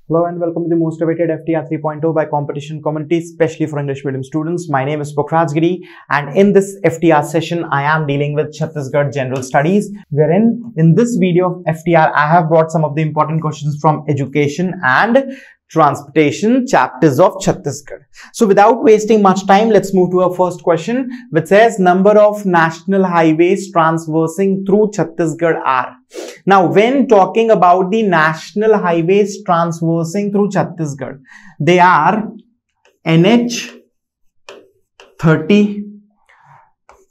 Hello and welcome to the most awaited FTR 3.0 by competition community, especially for English medium students. My name is Pokhraj Giri, and in this FTR session, I am dealing with Chhattisgarh General Studies, wherein in this video of FTR, I have brought some of the important questions from education and transportation chapters of Chhattisgarh. So without wasting much time, let's move to our first question, which says number of national highways traversing through Chhattisgarh are. Now, when talking about the national highways traversing through Chhattisgarh, they are NH 30,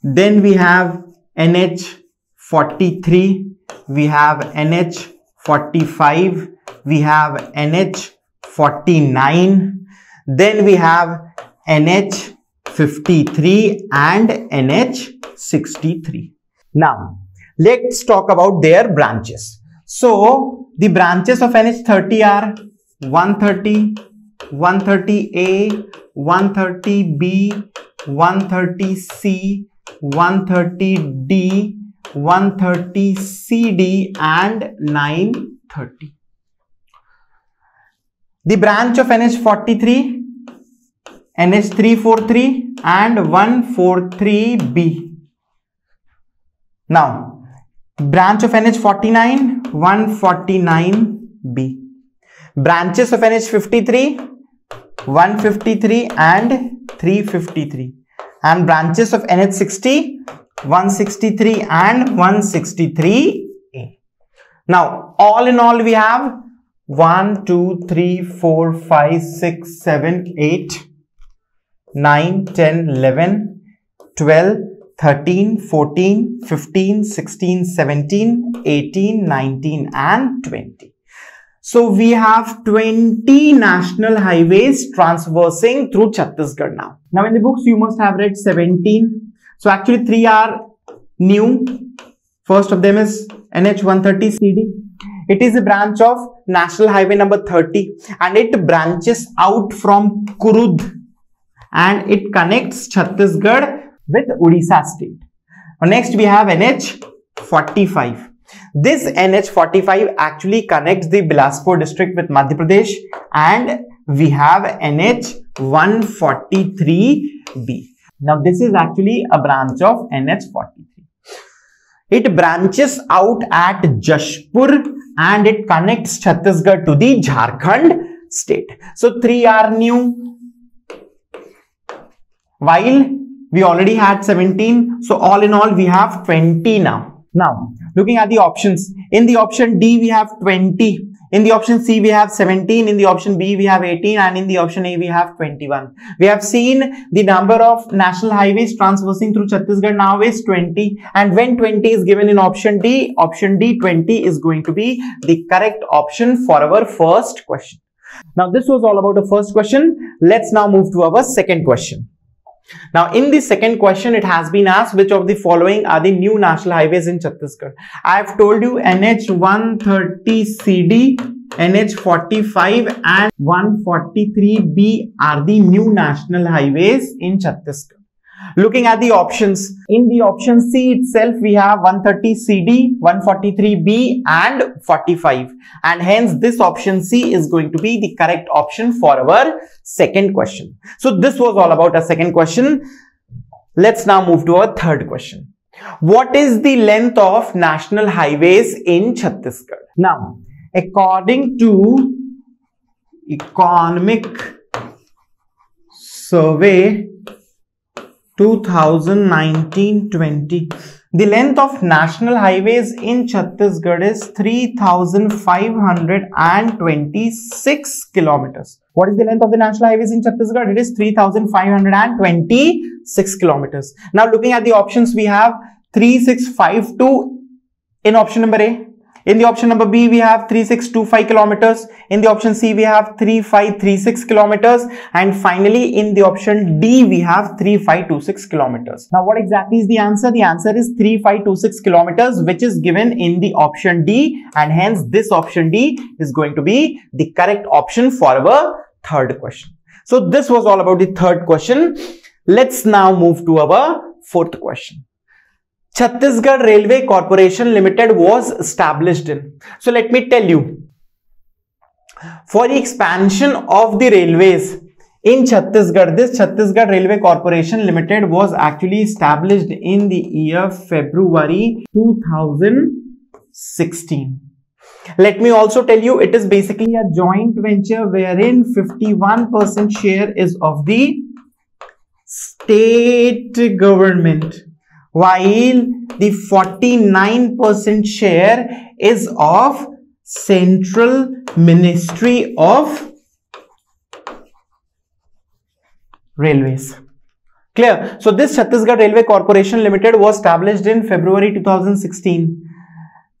then we have NH 43, we have NH 45, we have NH 49, then we have NH 53 and NH 63. Now, let's talk about their branches. So, the branches of NH 30 are 130, 130A, 130B, 130C, 130D, 130CD and 930. The branch of NH 43, NH 343 and 143B. Now, branch of NH 49, 149B. Branches of NH 53, 153 and 353. And branches of NH 60, 163 and 163A. Now, all in all, we have 1, 2, 3, 4, 5, 6, 7, 8, 9, 10, 11, 12, 13, 14, 15, 16, 17, 18, 19 and 20. So we have 20 national highways traversing through Chhattisgarh now. Now in the books you must have read 17. So actually 3 are new. First of them is NH 130CD. It is a branch of National Highway number 30 and it branches out from Kurud and it connects Chhattisgarh with Odisha state. Next we have NH 45. This NH 45 actually connects the Bilaspur district with Madhya Pradesh, and we have NH 143B. Now this is actually a branch of NH 43. It branches out at Jashpur and it connects Chhattisgarh to the Jharkhand state. So 3 are new, while we already had 17. So all in all, we have 20 now. Now, looking at the options, in the option D, we have 20. In the option C, we have 17. In the option B, we have 18. And in the option A, we have 21. We have seen the number of national highways traversing through Chhattisgarh now is 20. And when 20 is given in option D 20 is going to be the correct option for our first question. Now, this was all about the first question. Let's now move to our second question. Now, in the second question, it has been asked which of the following are the new national highways in Chhattisgarh. I have told you NH 130CD, NH 45 and 143B are the new national highways in Chhattisgarh. Looking at the options, in the option C itself, we have 130CD, 143B and 45. And hence this option C is going to be the correct option for our second question. So this was all about our second question. Let's now move to our third question. What is the length of national highways in Chhattisgarh? Now, according to Economic Survey 2019-20, the length of national highways in Chhattisgarh is 3,526 kilometers. What is the length of the national highways in Chhattisgarh? It is 3,526 kilometers. Now looking at the options, we have 3652 in option number A. In the option number B, we have 3625 kilometers. In the option C, we have 3536 kilometers. And finally, in the option D, we have 3526 kilometers. Now, what exactly is the answer? The answer is 3526 kilometers, which is given in the option D. And hence, this option D is going to be the correct option for our third question. So, this was all about the third question. Let's now move to our fourth question. Chhattisgarh Railway Corporation Limited was established in. So let me tell you, For the expansion of the railways in Chhattisgarh, this Chhattisgarh Railway Corporation Limited was actually established in the year February 2016. Let me also tell you, it is basically a joint venture wherein 51% share is of the state government, while the 49% share is of Central Ministry of Railways. Clear? So this Chhattisgarh Railway Corporation Limited was established in February 2016.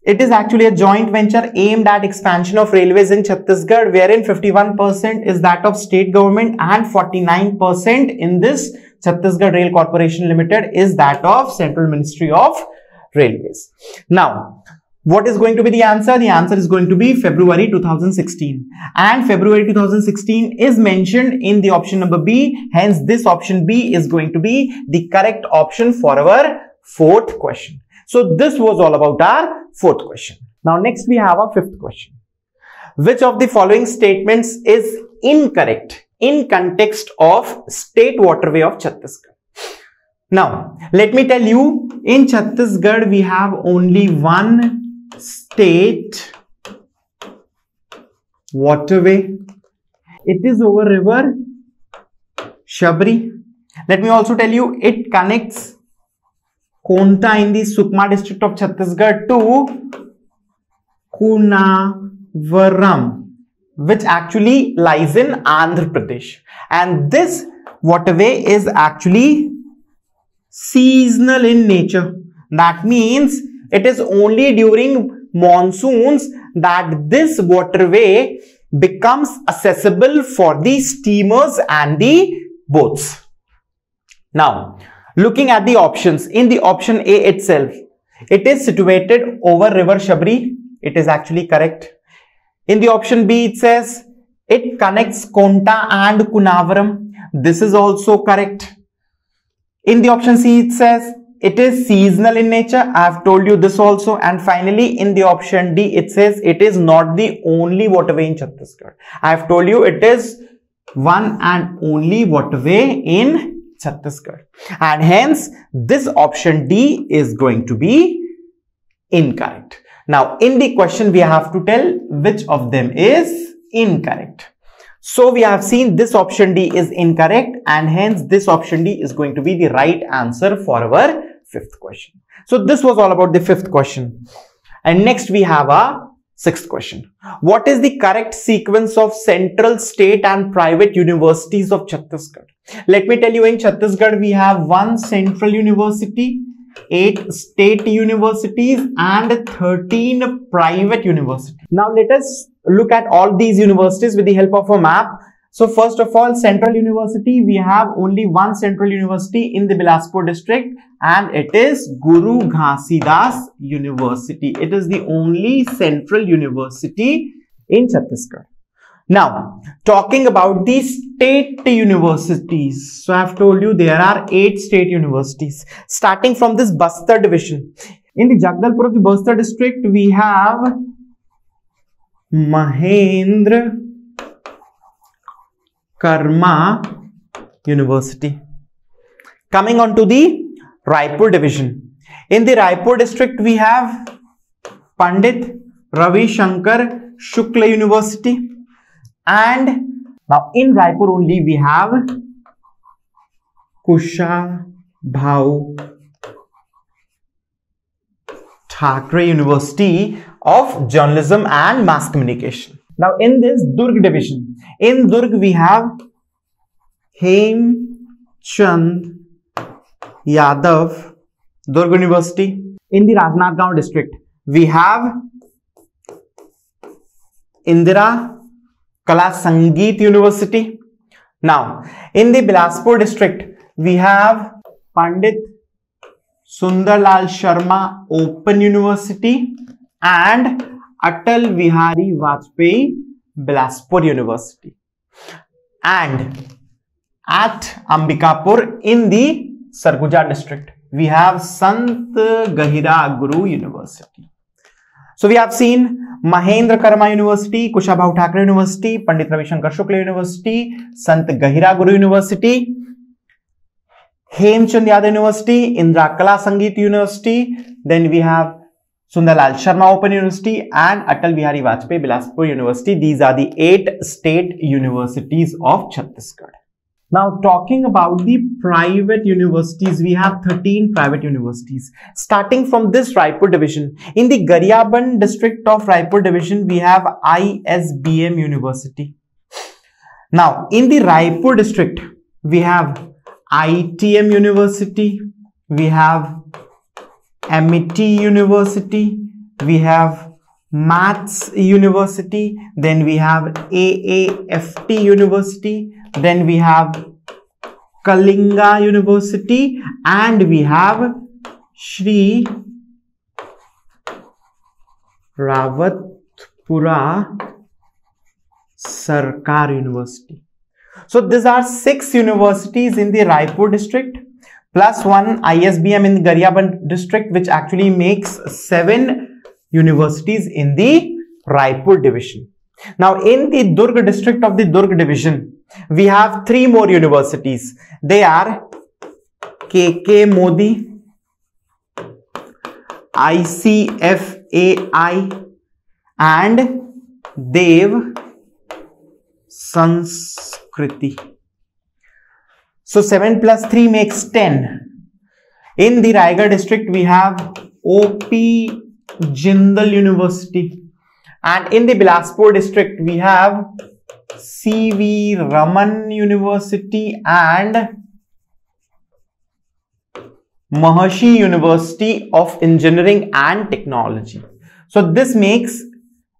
It is actually a joint venture aimed at expansion of railways in Chhattisgarh, wherein 51% is that of state government and 49% in this Chhattisgarh Rail Corporation Limited is that of Central Ministry of Railways. Now, what is going to be the answer? The answer is going to be February 2016. And February 2016 is mentioned in the option number B. Hence, this option B is going to be the correct option for our fourth question. So this was all about our fourth question. Now next we have our fifth question. Which of the following statements is incorrect in context of state waterway of Chhattisgarh? Now let me tell you, in Chhattisgarh we have only one state waterway. It is over river Shabri. Let me also tell you, it connects Konta in the Sukma district of Chhattisgarh to Kunavaram, which actually lies in Andhra Pradesh. And this waterway is actually seasonal in nature. That means it is only during monsoons that this waterway becomes accessible for the steamers and the boats. Now, looking at the options, in the option A itself, it is situated over river Shabri. It is actually correct. In the option B, it says it connects Konta and Kunavaram. This is also correct. In the option C, it says it is seasonal in nature. I have told you this also. And finally, in the option D, it says it is not the only waterway in Chhattisgarh. I have told you it is one and only waterway in Chhattisgarh, and hence this option D is going to be incorrect. Now in the question we have to tell which of them is incorrect. So we have seen this option D is incorrect, and hence this option D is going to be the right answer for our fifth question. So this was all about the fifth question. And next we have a sixth question. What is the correct sequence of central, state and private universities of Chhattisgarh? Let me tell you, in Chhattisgarh we have one central university, 8 state universities and 13 private universities. Now let us look at all these universities with the help of a map. So first of all, Central University, we have only one Central University in the Bilaspur district, and it is Guru Ghasidas University. It is the only Central University in Chhattisgarh. Now, talking about the state universities. So I have told you there are 8 state universities. Starting from this Bastar division. In the Jagdalpur of the Bastar district, we have Mahendra Karma University. Coming on to the Raipur division. In the Raipur district, we have Pandit Ravi Shankar Shukla University. And now in Raipur only we have Kushabhau Thackeray University of Journalism and Mass Communication. Now in this Durg division, in Durg we have Hemchand Yadav Durg University. In the Rajnathgaon district, we have Indira Kala Sangeet University. Now, in the Bilaspur district, we have Pandit Sundarlal Sharma Open University and Atal Vihari Vajpayee Bilaspur University. And at Ambikapur in the Sarguja district, we have Sant Gahira Guru University. So we have seen Mahendra Karma university, Kushabhau Thakre university, Pandit Ravishankar Shukla university, Sant Gahira Guru university, Hemchand Yadav university, Indira Kala Sangeet university, then we have Sundarlal Sharma Open University and Atal Bihari Vajpayee Bilaspur University. These are the 8 state universities of Chhattisgarh. Now talking about the private universities, we have 13 private universities. Starting from this Raipur division, in the Garhiyaband district of Raipur division, we have ISBM University. Now in the Raipur district, we have ITM University, we have MIT University, we have Maths University, then we have AAFT University, then we have Kalinga University, and we have Shri Rawatpura Sarkar University. So these are 6 universities in the Raipur district, plus 1 ISBM in the Garhiyaband district, which actually makes 7 universities in the Raipur division. Now in the Durg district of the Durg division, we have 3 more universities. They are KK Modi, ICFAI and Dev Sanskriti. So 7 plus 3 makes 10. In the Raigad district, we have OP Jindal University. And in the Bilaspur district, we have CV Raman University and Maharishi University of Engineering and Technology. So this makes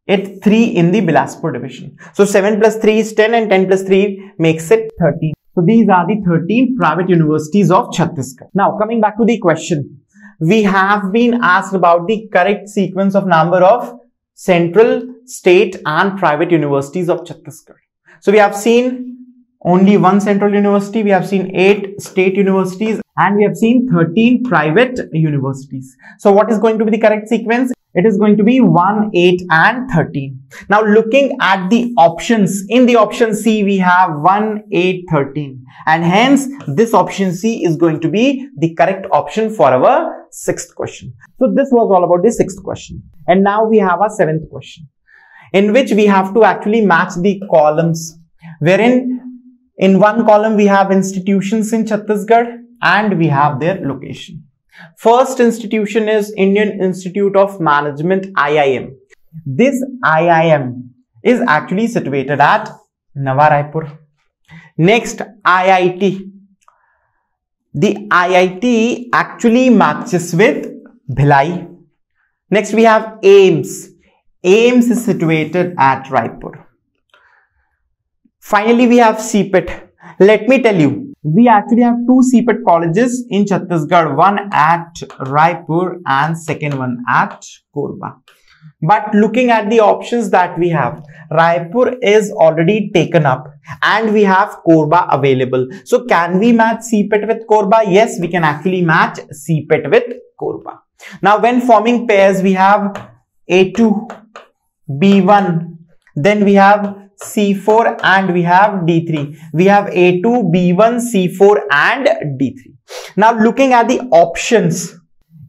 it 3 in the Bilaspur division. So 7 plus 3 is 10 and 10 plus 3 makes it 13. So these are the 13 private universities of Chhattisgarh. Now coming back to the question, we have been asked about the correct sequence of number of central, state and private universities of Chhattisgarh. So we have seen only 1 central university, we have seen 8 state universities and we have seen 13 private universities. So what is going to be the correct sequence? It is going to be 1, 8 and 13. Now looking at the options, in the option C we have 1, 8, 13 and hence this option C is going to be the correct option for our 6th question. So this was all about the 6th question. And now we have our 7th question, in which we have to actually match the columns, wherein in one column we have institutions in Chhattisgarh and we have their location. First institution is Indian Institute of Management, IIM. This IIM is actually situated at Nawa Raipur. Next, IIT. The IIT actually matches with Bhilai. Next, we have AIIMS. AIIMS is situated at Raipur. Finally, we have CPET. Let me tell you, we actually have 2 CPET colleges in Chhattisgarh, one at Raipur and second one at Korba. But looking at the options that we have, Raipur is already taken up and we have Korba available. So can we match CPET with Korba? Yes, we can actually match CPET with Korba. Now when forming pairs, we have A2, B1, then we have C4 and we have D3. We have A2, B1, C4 and D3. Now looking at the options,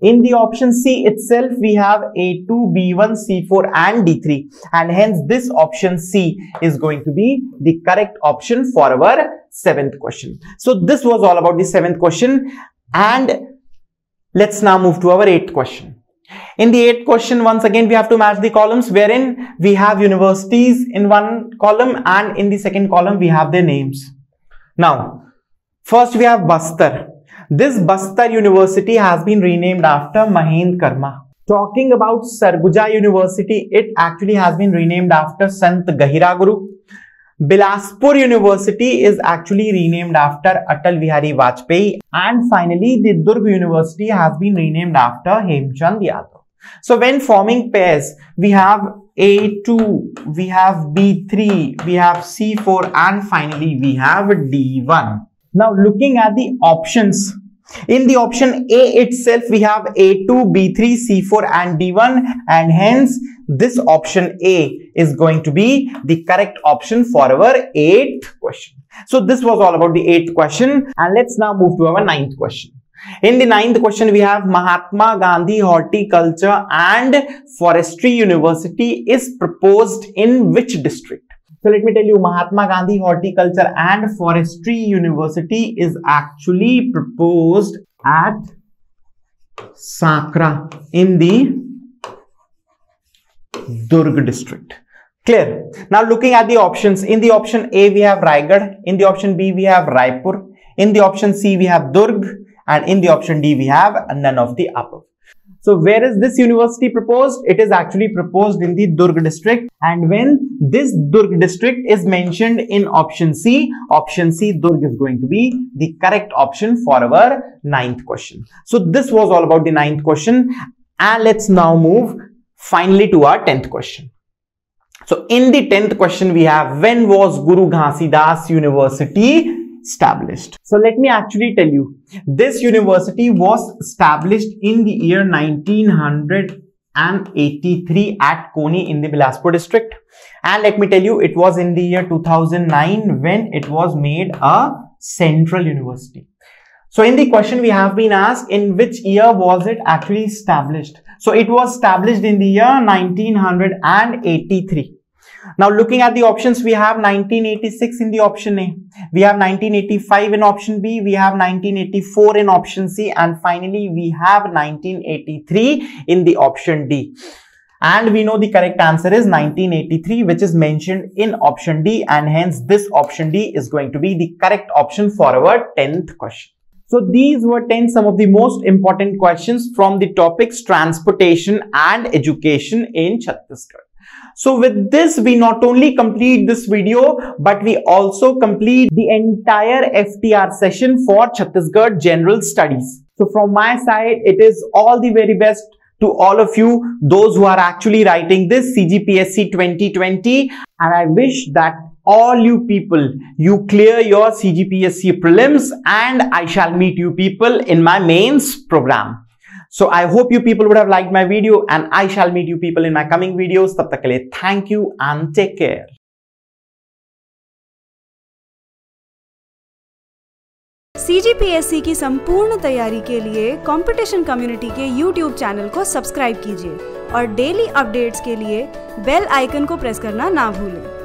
in the option C itself we have A2, B1, C4 and D3 and hence this option C is going to be the correct option for our 7th question. So this was all about the 7th question and let's now move to our 8th question. In the 8th question, once again we have to match the columns, wherein we have universities in one column and in the second column we have their names. Now first we have Bastar. This Bastar University has been renamed after Mahendra Karma. Talking about Sarguja University, it actually has been renamed after Sant Gahira Guru. Bilaspur University is actually renamed after Atal Bihari Vajpayee, and finally the Durg University has been renamed after Hemchand Yadav. So when forming pairs, we have A2, we have B3, we have C4 and finally we have D1. Now looking at the options, In the option A itself, we have A2, B3, C4 and D1, and hence this option A is going to be the correct option for our 8th question. So this was all about the 8th question, and let's now move to our 9th question. In the 9th question, we have Mahatma Gandhi Horticulture and Forestry University is proposed in which district? So let me tell you, Mahatma Gandhi Horticulture and Forestry University is actually proposed at Sakra in the Durg district. Clear? Now looking at the options, in the option A we have Raigad, in the option B we have Raipur, in the option C we have Durg, and in the option D we have none of the above. So where is this university proposed? It is actually proposed in the Durg district, and when this Durg district is mentioned in option C, Durg is going to be the correct option for our 9th question. So this was all about the 9th question, and let's now move finally to our 10th question. So in the 10th question we have, when was Guru Ghasidas University established? So let me actually tell you, this university was established in the year 1983 at Koni in the Bilaspur district, and let me tell you, it was in the year 2009 when it was made a central university. So in the question we have been asked, in which year was it actually established? So it was established in the year 1983. Now looking at the options, we have 1986 in the option A, we have 1985 in option B, we have 1984 in option C, and finally we have 1983 in the option D. And we know the correct answer is 1983, which is mentioned in option D, and hence this option D is going to be the correct option for our 10th question. So these were some of the most important questions from the topics transportation and education in Chhattisgarh. So with this, we not only complete this video, but we also complete the entire FTR session for Chhattisgarh General Studies. So from my side, it is all the very best to all of you, those who are actually writing this CGPSC 2020. And I wish that all you people, you clear your CGPSC prelims, and I shall meet you people in my mains program. So I hope you people would have liked my video, and I shall meet you people in my coming videos. Tab tak ke liye, thank you and take care. CGPSC की संपूर्ण तैयारी के लिए competition community के YouTube channel को subscribe कीजिए और daily updates के लिए बेल आइकन को प्रेस करना ना भूलें।